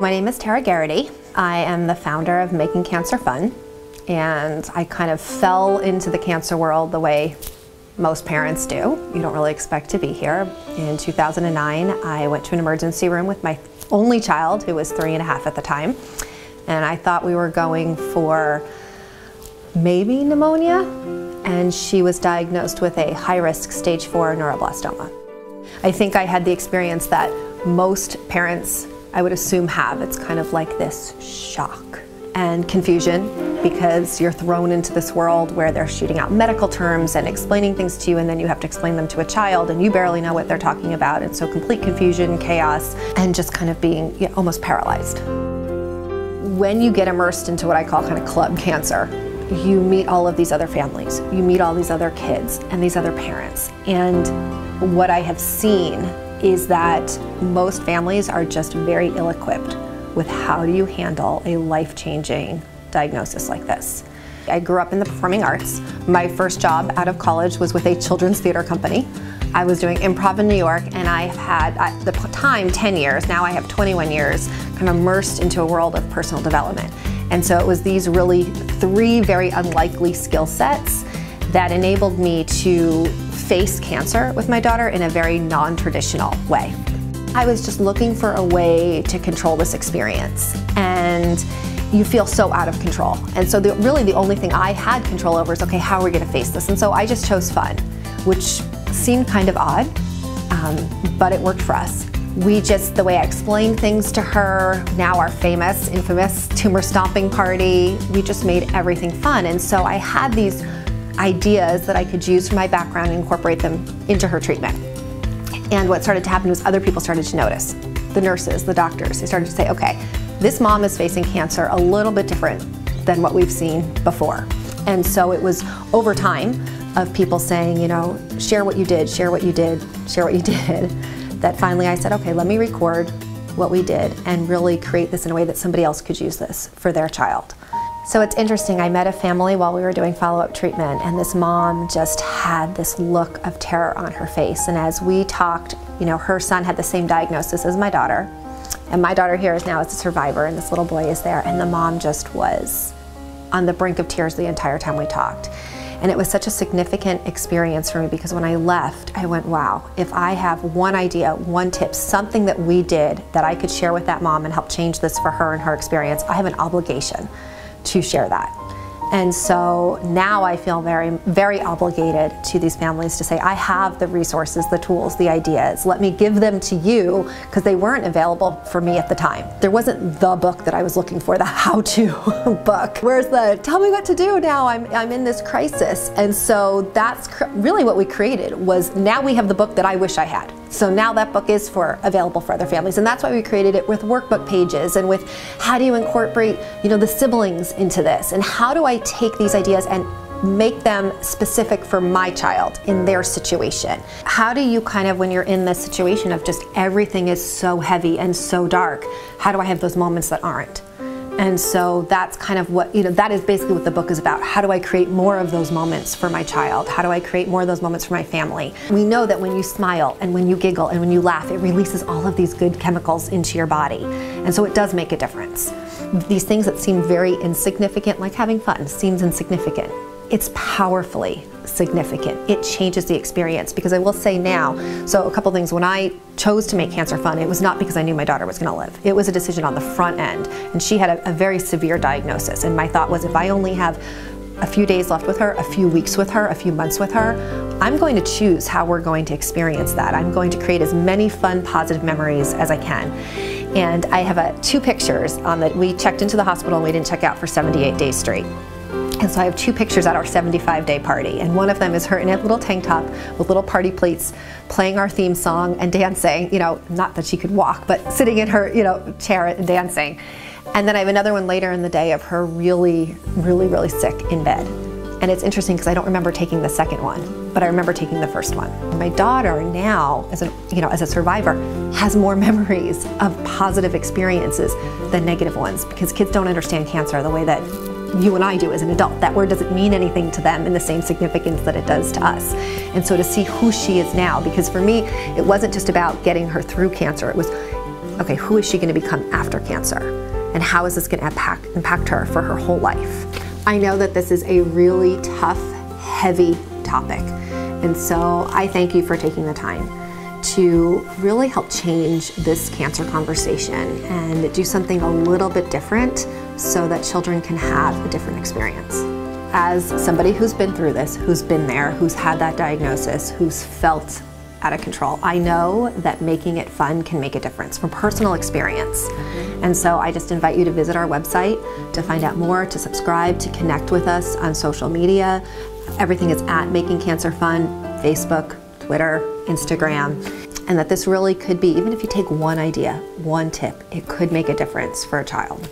My name is Tara Garrity. I am the founder of Making Cancer Fun, and I kind of fell into the cancer world the way most parents do. You don't really expect to be here. In 2009, I went to an emergency room with my only child, who was 3.5 at the time, and I thought we were going for maybe pneumonia, and she was diagnosed with a high-risk stage 4 neuroblastoma. I think I had the experience that most parents, I would assume, have. It's kind of like this shock and confusion because you're thrown into this world where they're shooting out medical terms and explaining things to you, and then you have to explain them to a child and you barely know what they're talking about, and so complete confusion, chaos, and just kind of being almost paralyzed. When you get immersed into what I call kind of club cancer, you meet all of these other families, you meet all these other kids and these other parents, and what I have seen is that most families are just very ill-equipped with how do you handle a life-changing diagnosis like this. I grew up in the performing arts. My first job out of college was with a children's theater company. I was doing improv in New York, and I've had, at the time, 10 years, now I have 21 years, kind of immersed into a world of personal development. And so it was these really 3 very unlikely skill sets that enabled me to face cancer with my daughter in a very non-traditional way. I was just looking for a way to control this experience, and you feel so out of control. And so really the only thing I had control over is, okay, how are we gonna face this? And so I just chose fun, which seemed kind of odd, but it worked for us. The way I explained things to her, now our famous, infamous tumor stomping party, we just made everything fun. And so I had these ideas that I could use from my background and incorporate them into her treatment. And what started to happen was other people started to notice. The nurses, the doctors, they started to say, okay, this mom is facing cancer a little bit different than what we've seen before. And so it was over time of people saying, you know, share what you did, share what you did, share what you did, that finally I said, okay, let me record what we did and really create this in a way that somebody else could use this for their child. So it's interesting, I met a family while we were doing follow-up treatment, and this mom just had this look of terror on her face. And as we talked, you know, her son had the same diagnosis as my daughter, and my daughter here is now as a survivor, and this little boy is there, and the mom just was on the brink of tears the entire time we talked. And it was such a significant experience for me because when I left, I went, wow, if I have one idea, one tip, something that we did that I could share with that mom and help change this for her and her experience, I have an obligation to share that. And so now I feel very, very obligated to these families to say, I have the resources, the tools, the ideas. Let me give them to you, because they weren't available for me at the time. There wasn't the book that I was looking for, the how-to book. Where's the, tell me what to do now, I'm in this crisis. And so that's really what we created, was now we have the book that I wish I had. So now that book is available for other families, and that's why we created it with workbook pages and with how do you incorporate, you know, the siblings into this, and how do I take these ideas and make them specific for my child in their situation. How do you kind of, when you're in this situation of just everything is so heavy and so dark, how do I have those moments that aren't? And so that's kind of what, you know, that is basically what the book is about. How do I create more of those moments for my child? How do I create more of those moments for my family? We know that when you smile and when you giggle and when you laugh, it releases all of these good chemicals into your body. And so it does make a difference. These things that seem very insignificant, like having fun, seems insignificant. It's powerfully significant. It changes the experience, because I will say now, so a couple things, when I chose to make cancer fun, it was not because I knew my daughter was going to live. It was a decision on the front end, and she had a very severe diagnosis, and my thought was, if I only have a few days left with her, a few weeks with her, a few months with her, I'm going to choose how we're going to experience that. I'm going to create as many fun, positive memories as I can. And I have 2 pictures on that. We checked into the hospital and we didn't check out for 78 days straight. And so I have 2 pictures at our 75-day party, and one of them is her in a little tank top with little party plates, playing our theme song and dancing, you know, not that she could walk, but sitting in her, you know, chair and dancing. And then I have another one later in the day of her really, really, really sick in bed. And it's interesting because I don't remember taking the second one, but I remember taking the first one. My daughter now, as a survivor, has more memories of positive experiences than negative ones, because kids don't understand cancer the way that you and I do as an adult. That word doesn't mean anything to them in the same significance that it does to us. And so to see who she is now, because for me, it wasn't just about getting her through cancer, it was okay, who is she going to become after cancer? And how is this going to impact her for her whole life? I know that this is a really tough, heavy topic. And so I thank you for taking the time to really help change this cancer conversation and do something a little bit different so that children can have a different experience. As somebody who's been through this, who's been there, who's had that diagnosis, who's felt out of control, I know that making it fun can make a difference from personal experience. And so I just invite you to visit our website to find out more, to subscribe, to connect with us on social media. Everything is at Making Cancer Fun, Facebook, Twitter, Instagram, and that this really could be, even if you take one idea, one tip, it could make a difference for a child.